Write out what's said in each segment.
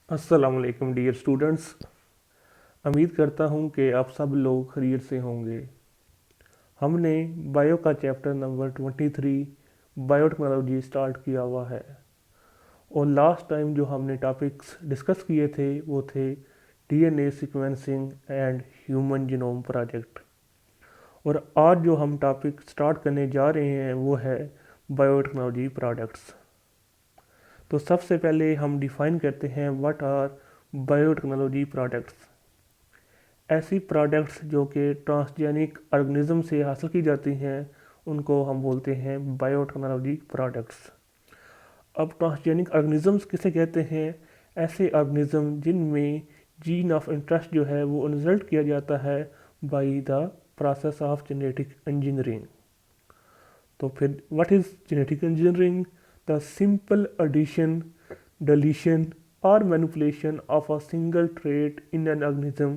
अस्सलामुअलैकुम dear students. उम्मीद करता हूँ कि आप सब लोग खैरियत से होंगे। हमने बायो का चैप्टर नंबर 23 बायोटेक्नोलॉजी स्टार्ट किया हुआ है और लास्ट टाइम जो हमने टॉपिक्स डिस्कस किए थे वो थे DNA sequencing and human genome project. और आज जो हम टॉपिक स्टार्ट करने जा रहे हैं वो है बायोटेक्नोलॉजी प्रोडक्ट्स। तो सबसे पहले हम डिफ़ाइन करते हैं व्हाट आर बायोटेक्नोलॉजी प्रोडक्ट्स। ऐसी प्रोडक्ट्स जो कि ट्रांसजेनिक ऑर्गेनिज्म से हासिल की जाती हैं उनको हम बोलते हैं बायोटेक्नोलॉजी प्रोडक्ट्स। अब ट्रांसजेनिक ऑर्गेनिजम्स किसे कहते हैं? ऐसे ऑर्गेनिज्म जिनमें जीन ऑफ इंटरेस्ट जो है वो इंसर्ट किया जाता है by the process of genetic engineering. तो फिर what is genetic engineering? The simple addition, deletion or manipulation of a single trait in an organism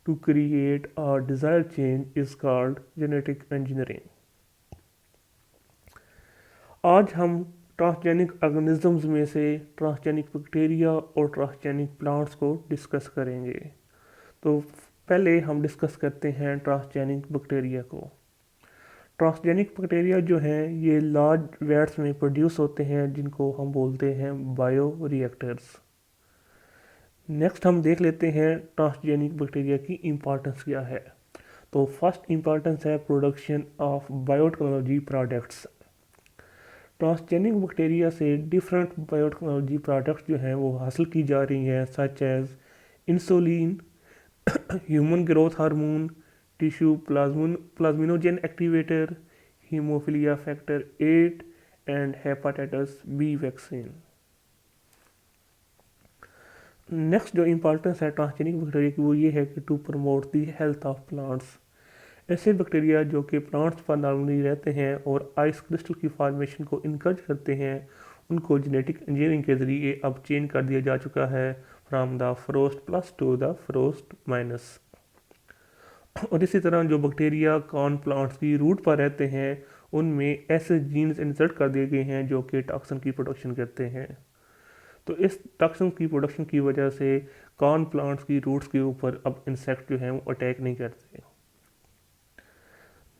to create a desired change is called genetic engineering। आज हम transgenic organisms में से transgenic bacteria और transgenic plants को discuss करेंगे। तो पहले हम डिस्कस करते हैं ट्रांसजेनिक बैक्टीरिया को। ट्रांसजेनिक बैक्टीरिया जो हैं ये लार्ज वैट्स में प्रोड्यूस होते हैं जिनको हम बोलते हैं बायो रिएक्टर्स। नेक्स्ट हम देख लेते हैं ट्रांसजेनिक बैक्टीरिया की इम्पॉर्टेंस क्या है। तो फर्स्ट इम्पॉर्टेंस है production of biotechnology products. Transgenic bacteria से डिफरेंट बायोटेक्नोलॉजी प्रोडक्ट्स जो हैं वो हासिल की जा रही हैं, such as insulin, human growth hormone, tissue plasminogen activator, haemophilia factor 8 and hepatitis B vaccine. Next जो इम्पॉर्टेंस है ट्रांसजेनिक बैक्टीरिया की वो ये है कि to promote the health of plants. ऐसे बैक्टीरिया जो कि प्लांट्स पर नॉर्मली रहते हैं और आइस क्रिस्टल की फॉर्मेशन को इनकरेज करते हैं उनको जेनेटिक इंजीनियरिंग के ज़रिए अब चेंज कर दिया जा चुका है from the frost plus two the frost minus. और इसी तरह जो बैक्टीरिया कॉर्न प्लांट्स की रूट पर रहते हैं उनमें ऐसे जीन्स इंसर्ट कर दिए गए हैं जो कि टॉक्सिन की प्रोडक्शन करते हैं। तो इस टॉक्सिन की प्रोडक्शन की वजह से कॉर्न प्लांट्स की रूट्स के ऊपर अब इंसेक्ट जो हैं वो अटैक नहीं करते।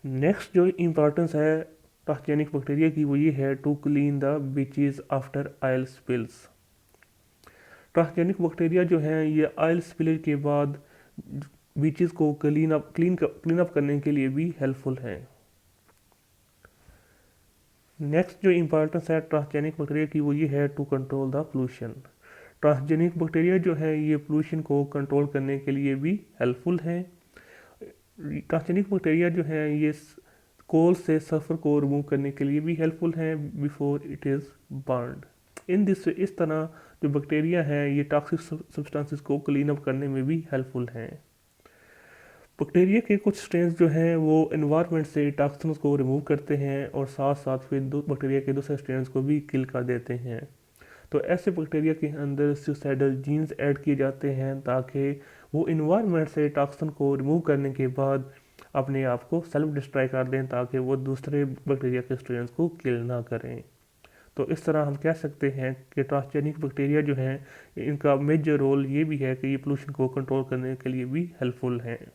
नेक्स्ट जो इम्पॉर्टेंस है ट्रांसजेनिक बैक्टीरिया की वो ये है to clean the beaches after oil spills. Transgenic bacteria जो हैं ये ऑयल स्पिल के बाद बीचेस को क्लीन अप करने के लिए भी हेल्पफुल हैं। नेक्स्ट जो इम्पॉर्टेंस है ट्रांसजेनिक बैक्टीरिया की वो ये है to control the pollution. Transgenic bacteria जो है ये पोल्यूशन को कंट्रोल करने के लिए भी हेल्पफुल हैं। ट्रांसजेनिक बैक्टीरिया जो है ये कोल से सल्फर को रिमूव करने के लिए भी हेल्पफुल हैं बिफोर इट इज़ बर्नड। इस तरह जो बैक्टीरिया हैं ये टॉक्सिक सब्सटेंसेस को क्लीन अप करने में भी हेल्पफुल हैं। बैक्टीरिया के कुछ स्ट्रेन्स जो हैं वो इन्वायरमेंट से टॉक्सिन्स को रिमूव करते हैं और साथ साथ फिर बैक्टीरिया के दूसरे स्ट्रेन्स को भी किल कर देते हैं। तो ऐसे बैक्टीरिया के अंदर सुसाइडल जीन्स ऐड किए जाते हैं ताकि वो इन्वायरमेंट से टॉक्सिन को रिमूव करने के बाद अपने आप को सेल्फ डिस्ट्रॉय कर दें ताकि वो दूसरे बैक्टीरिया के स्ट्रेन्स को किल ना करें। तो इस तरह हम कह सकते हैं कि ट्रांसजेनिक बैक्टीरिया जो हैं इनका मेजर रोल ये भी है कि ये पोल्यूशन को कंट्रोल करने के लिए भी हेल्पफुल हैं।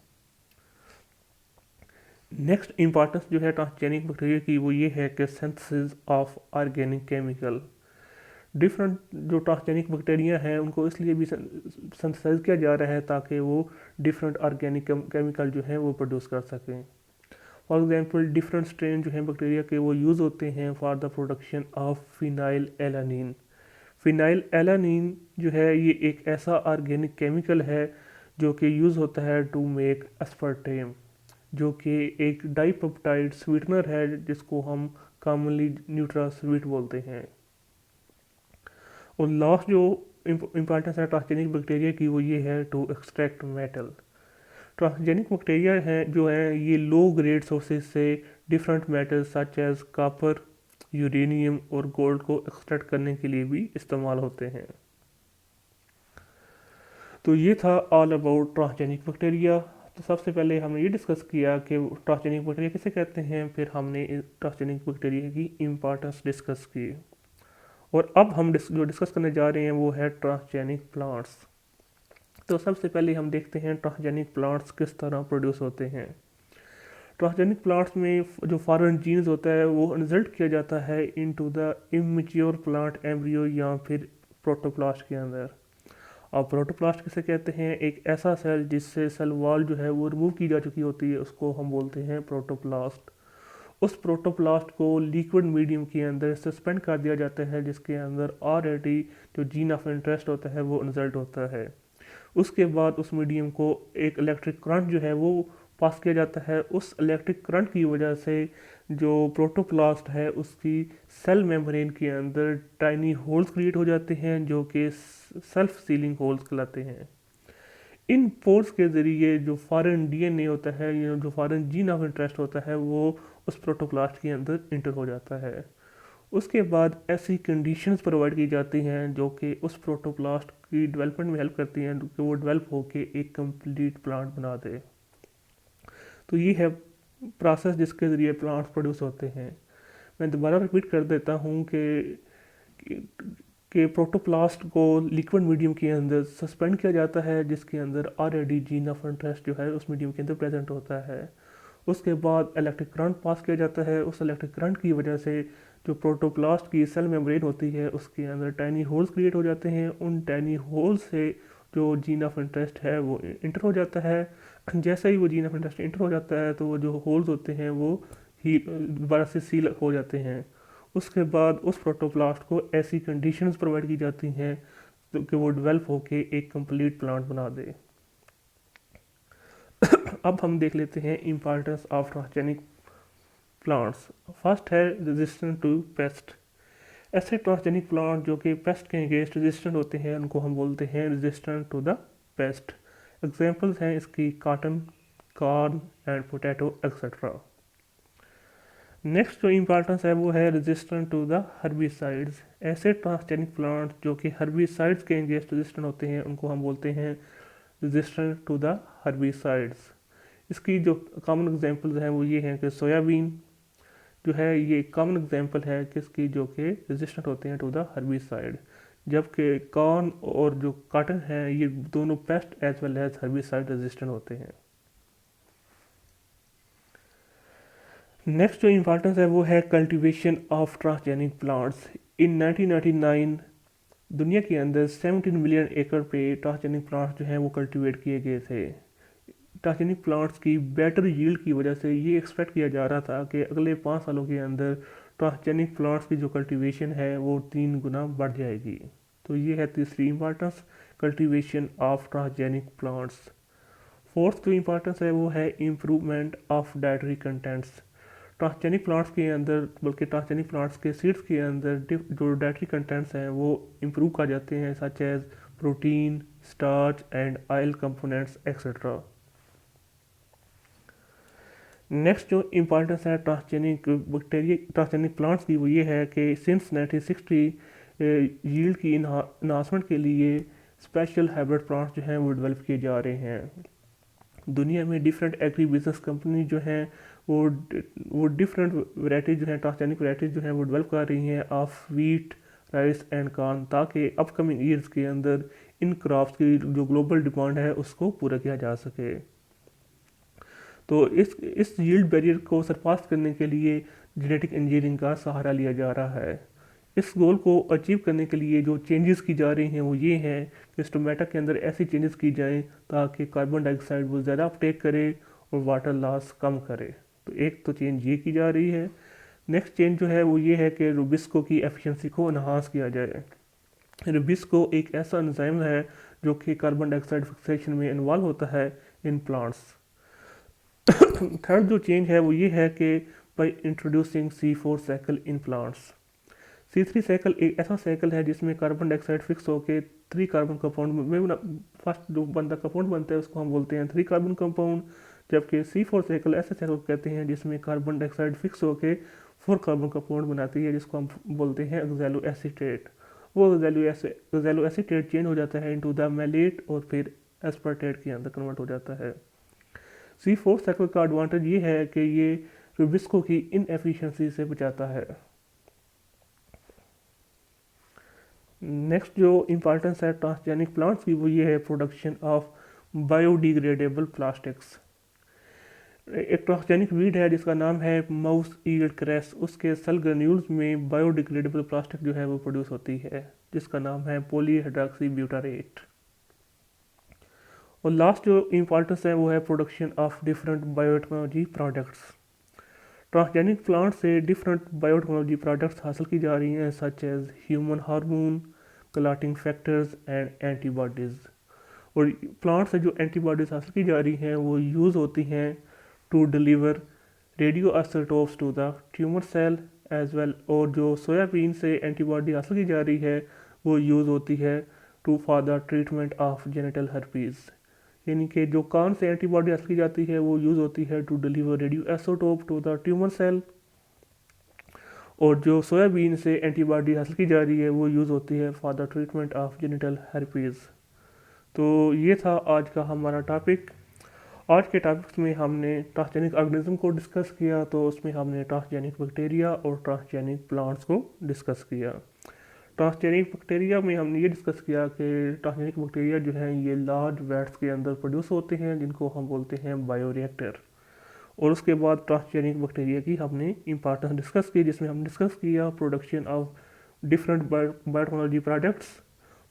नेक्स्ट इंपॉर्टेंस जो है ट्रांसजेनिक बैक्टीरिया की वो ये है कि synthesis of organic chemical. Different जो ट्रांसजेनिक बैक्टीरिया हैं उनको इसलिए भी सिंथेसाइज किया जा रहा है ताकि वो डिफरेंट ऑर्गेनिक केमिकल जो हैं वो प्रोड्यूस कर सकें। फॉर एग्जांपल डिफरेंट स्ट्रेन जो हैं बैक्टीरिया के वो यूज़ होते हैं for the production of phenyl alanine. Phenyl alanine जो है ये एक ऐसा ऑर्गेनिक केमिकल है जो कि यूज़ होता है टू मेक एस्पर्टेम, जो कि एक डाइपेप्टाइड स्वीटनर है जिसको हम कॉमनली न्यूट्रा स्वीट बोलते हैं। और लास्ट जो इम्पॉर्टेंस है ट्रांसजेनिक बैक्टीरिया की वो ये है to extract metal. Transgenic bacteria हैं जो हैं ये लो ग्रेड सोर्सेज से different metal such as copper, uranium और गोल्ड को एक्सट्रैक्ट करने के लिए भी इस्तेमाल होते हैं। तो ये था ऑल अबाउट ट्रांसजेनिक बैक्टीरिया। तो सबसे पहले हमने ये डिस्कस किया कि ट्रांसजेनिक बैक्टीरिया किसे कहते हैं, फिर हमने ट्रांसजेनिक बैक्टीरिया की इम्पोर्टेंस डिस्कस की। और अब हम जो डिस्कस करने जा रहे हैं वो है ट्रांसजेनिक प्लांट्स। तो सबसे पहले हम देखते हैं ट्रांसजेनिक प्लांट्स किस तरह प्रोड्यूस होते हैं। ट्रांसजेनिक प्लांट्स में जो फॉरेन जीन्स होता है वो इंसर्ट किया जाता है into the immature plant embryo या फिर प्रोटोप्लास्ट के अंदर। अब प्रोटोप्लास्ट किसे कहते हैं? एक ऐसा सेल जिससे सेल वॉल जो है वो रिमूव की जा चुकी होती है, उसको हम बोलते हैं प्रोटोप्लास्ट। उस प्रोटोप्लास्ट को लिक्विड मीडियम के अंदर सस्पेंड कर दिया जाता है, जिसके अंदर ऑलरेडी जो जीन ऑफ इंटरेस्ट होता है वो इंसर्ट होता है। उसके बाद उस मीडियम को एक इलेक्ट्रिक करंट जो है वो पास किया जाता है। उस इलेक्ट्रिक करंट की वजह से जो प्रोटोप्लास्ट है उसकी सेल मेम्ब्रेन के अंदर टाइनी होल्स क्रिएट हो जाते हैं, जो कि सेल्फ सीलिंग होल्स कहलाते हैं। इन पोर्स के ज़रिए जो फॉरेन डीएनए होता है या जो फॉरेन जीन ऑफ इंटरेस्ट होता है वो उस प्रोटोप्लास्ट के अंदर इंटर हो जाता है। उसके बाद ऐसी कंडीशंस प्रोवाइड की जाती हैं जो कि उस प्रोटोप्लास्ट की डेवलपमेंट में हेल्प करती हैं कि वो डेवलप होके एक कंप्लीट प्लांट बना दे। तो ये है प्रोसेस जिसके ज़रिए प्लांट्स प्रोड्यूस होते हैं। मैं दोबारा रिपीट कर देता हूँ कि प्रोटोप्लास्ट को लिक्विड मीडियम के अंदर सस्पेंड किया जाता है, जिसके अंदर ऑलरेडी जीन ऑफ इंटरेस्ट जो है उस मीडियम के अंदर प्रेजेंट होता है। उसके बाद इलेक्ट्रिक करंट पास किया जाता है। उस इलेक्ट्रिक करंट की वजह से जो प्रोटोप्लास्ट की सेल मेम्ब्रेन होती है उसके अंदर टाइनी होल्स क्रिएट हो जाते हैं। उन टाइनी होल्स से जो जीन ऑफ इंटरेस्ट है वो इंटर हो जाता है। जैसे ही वो जीन ऑफ इंटरेस्ट इंटर हो जाता है तो वो जो होल्स होते हैं वो ही दोबारा से सील हो जाते हैं। उसके बाद उस प्रोटोप्लास्ट को ऐसी कंडीशंस प्रोवाइड की जाती हैं तो कि वो डेवलप होके एक कंप्लीट प्लांट बना दे। अब हम देख लेते हैं importance of transgenic plants. First है रेजिस्टेंट टू पेस्ट। ऐसे ट्रांसजेनिक प्लांट जो कि पेस्ट के अगेंस्ट रेजिस्टेंट होते हैं उनको हम बोलते हैं resistant to the pest. Examples हैं इसकी cotton, corn and potato etcetera. Next जो इम्पॉर्टेंस है वो है रेजिस्टेंट टू द हर्बिसाइड्स। ऐसे ट्रांसजेनिक प्लांट जो कि हर्बिसाइड्स के अगेंस्ट रेजिस्टेंट होते हैं उनको हम बोलते हैं रेजिस्टेंट टू द हर्बिसाइड्स। इसकी जो कॉमन एग्जांपल्स हैं वो ये हैं कि सोयाबीन जो है ये कॉमन एग्जांपल है किसकी, जो कि रेजिस्टेंट होते हैं टू द हर्बिसाइड। जबकि कॉर्न और जो कॉटन है ये दोनों pest as well as herbicide resistant होते हैं। नेक्स्ट जो इम्पोर्टेंस है वो है cultivation of transgenic plants. In 1999 दुनिया के अंदर 17 मिलियन एकड़ पे ट्रांसजेनिक प्लांट्स जो हैं वो कल्टीवेट किए गए थे। ट्रांसजेनिक प्लांट्स की बेटर यील्ड की वजह से ये एक्सपेक्ट किया जा रहा था कि अगले 5 सालों के अंदर ट्रांसजेनिक प्लांट्स की जो कल्टीवेशन है वो 3 गुना बढ़ जाएगी। तो ये है तीसरी importance, cultivation of transgenic plants. Fourth जो इम्पॉर्टेंस है वो है improvement of dietary contents. Transgenic plants के अंदर बल्कि ट्रांसजेनिक प्लांट्स के सीड्स के अंदर जो डाइटरी कंटेंट्स हैं वो इम्प्रूव कर जाते हैं, such as protein, starch and oil components etcetera. Next जो इम्पॉर्टेंस है ट्रांसजेनिक प्लांट्स की वो ये है कि सिंस 1960 यील्ड की इन्हांसमेंट के लिए स्पेशल हाइब्रिड प्लांट्स जो हैं वो डेवलप किए जा रहे हैं। दुनिया में डिफरेंट एग्री बिजनेस कंपनी जो हैं वो डिफरेंट वैरायटीज जो हैं ट्रांसजेनिक वैरायटीज जो हैं वो डेवलप कर रही हैं of wheat, rice and corn, ताकि अपकमिंग ईयर्स के अंदर इन क्रॉप्स की जो ग्लोबल डिमांड है उसको पूरा किया जा सके। तो इस यील्ड बैरियर को सरपास करने के लिए जेनेटिक इंजीनियरिंग का सहारा लिया जा रहा है। इस गोल को अचीव करने के लिए जो चेंजेस की जा रही हैं वो ये हैं कि स्टोमेटा के अंदर ऐसी चेंजेस की जाएं ताकि कार्बन डाइऑक्साइड वो ज़्यादा अपटेक करे और वाटर लॉस कम करे। तो एक तो चेंज ये की जा रही है। नेक्स्ट चेंज जो है वो ये है कि रुबिस्को की एफिशिएंसी को इन्हांस किया जाए। रुबिस्को एक ऐसा एंजाइम है जो कि कार्बन डाइऑक्साइड फिक्सेशन में इन्वॉल्व होता है इन प्लांट्स। थर्ड जो चेंज है वो ये है कि by introducing C4 cycle in plants. C3 cycle एक ऐसा साइकिल है जिसमें कार्बन डाइऑक्साइड फिक्स होकर 3 कार्बन कंपाउंड में फर्स्ट जो बंदा कंपाउंड बनता है उसको हम बोलते हैं 3 कार्बन कंपाउंड। जबकि C4 साइकिल ऐसे साइकिल कहते हैं जिसमें कार्बन डाइऑक्साइड फिक्स होकर 4 कार्बन कंपाउंड बनाती है, जिसको हम बोलते हैं ऑक्सैलो एसीटेट। वो ऑक्सैलो एसीटेट चेंज हो जाता है इनटू द मैलेट और फिर एस्पार्टेट के अंदर कन्वर्ट हो जाता है। C4 साइकिल का एडवांटेज ये है कि ये रुबिस्को की इनएफिशिएंसी से बचाता है। नेक्स्ट जो इम्पोर्टेंस है ट्रांसजेनिक प्लांट्स की वो ये है प्रोडक्शन ऑफ बायोडिग्रेडेबल प्लास्टिक्स। एक ट्रांसजेनिक वीड है जिसका नाम है माउस ईल्ड क्रेस, उसके सेल ग्रेन्यूल्स में बायोडिग्रेडेबल प्लास्टिक जो है वो प्रोड्यूस होती है जिसका नाम है पॉलीहाइड्रॉक्सी ब्यूटारेट। और लास्ट जो इम्पोर्टेंस है वो है production of different biotechnology products. Transgenic plant से डिफरेंट बायोटेक्नोलॉजी प्रोडक्ट्स हासिल की जा रही हैं such as human hormone, clotting factors and antibodies. और प्लांट से जो एंटीबॉडीज़ हासिल की जा रही हैं वो यूज़ होती हैं to deliver radioisotopes to the tumour cell as well. और जो सोयाबीन से एंटीबॉडी हासिल की जा रही है वो यूज़ होती है to for the treatment of genital herpes. यानी कि जो कान से एंटीबॉडी हासिल की जाती है वो यूज़ होती है to deliver radioisotope to the tumour cell. और जो सोयाबीन से एंटीबॉडी हासिल की जा रही है वो यूज़ होती है for the treatment of genital herpes. तो ये था आज का हमारा टॉपिक। आज के टॉपिक्स में हमने ट्रांसजेनिक ऑर्गेनिज्म को डिस्कस किया, तो उसमें हमने ट्रांसजेनिक बैक्टीरिया और ट्रांसजेनिक प्लांट्स को डिस्कस किया। ट्रांसजेनिक बैक्टीरिया में हमने ये डिस्कस किया कि ट्रांसजेनिक बैक्टीरिया जो हैं ये लार्ज वैट्स के अंदर प्रोड्यूस होते हैं जिनको हम बोलते हैं बायोरिएक्टर। और उसके बाद ट्रांसजेनिक बैक्टीरिया की हमने इंपॉर्टेंस डिस्कस की जिसमें हमने डिस्कस किया production of different biotechnology products,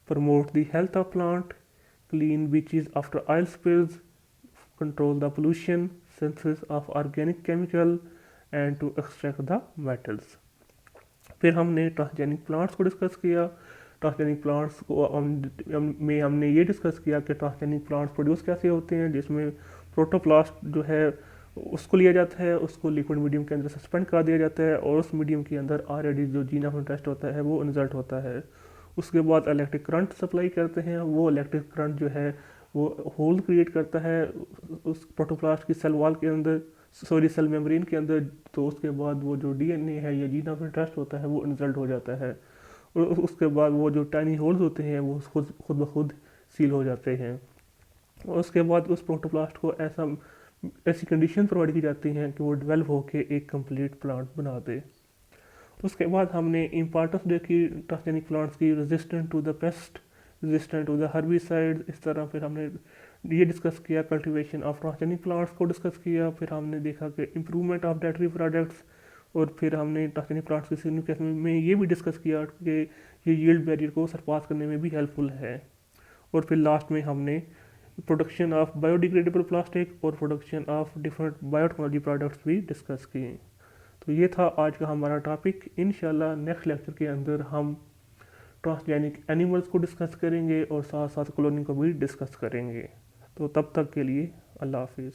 promote the health of plant, clean beaches after oil spills, control the pollution, synthesis of organic chemical and to extract the metals। फिर हमने transgenic plants को discuss किया। Transgenic plants को में हमने ये discuss किया कि ट्रांसजेनिक प्लांट्स प्रोड्यूस कैसे होते हैं, जिसमें प्रोटोप्लास्ट जो है उसको लिया जाता है, उसको लिक्विड मीडियम के अंदर सस्पेंड कर दिया जाता है और उस मीडियम के अंदर ऑलरेडी जो जीन ऑफ इंटरेस्ट होता है वो इन्सर्ट होता है। उसके बाद इलेक्ट्रिक करंट सप्लाई करते हैं, वो इलेक्ट्रिक करंट जो है वो होल क्रिएट करता है उस प्रोटोप्लास्ट की सेल वॉल के अंदर, सॉरी सेल मेम्ब्रेन के अंदर। तो उसके बाद वो जो डीएनए है या जीन ऑफ इंटरेस्ट होता है वो इन्सल्ट हो जाता है और उसके बाद वो जो टाइनी होल्स होते हैं वो खुद ब खुद सील हो जाते हैं। और उसके बाद उस प्रोटोप्लास्ट को ऐसी कंडीशन प्रोवाइड की जाती हैं कि वो डेवलप होकर एक कंप्लीट प्लांट बना दे। उसके बाद हमने इंपॉर्टेंस देखी ट्रांसजेनिक प्लांट्स की, resistant to the pest, resistant to the herbicide. इस तरह फिर हमने ये डिस्कस किया कल्टीवेशन ऑफ ट्रांसजेनिक प्लांट्स को डिस्कस किया। फिर हमने देखा कि इम्प्रूवमेंट ऑफ डाइटरी प्रोडक्ट्स। और फिर हमने ट्रांसजेनिक प्लांट्स की सिग्निफिकेंस में ये भी डिस्कस किया कि ये यील्ड बैरियर को सरपास करने में भी हेल्पफुल है। और फिर लास्ट में हमने प्रोडक्शन ऑफ बायोडिग्रेडेबल प्लास्टिक और production of different biotechnology products भी डिस्कस किए। तो ये था आज का हमारा टॉपिक। इंशाल्लाह नेक्स्ट लेक्चर के अंदर हम ट्रांसजेनिक एनिमल्स को डिस्कस करेंगे और साथ साथ क्लोनिंग को भी डिस्कस करेंगे। तो तब तक के लिए अल्लाह हाफिज़।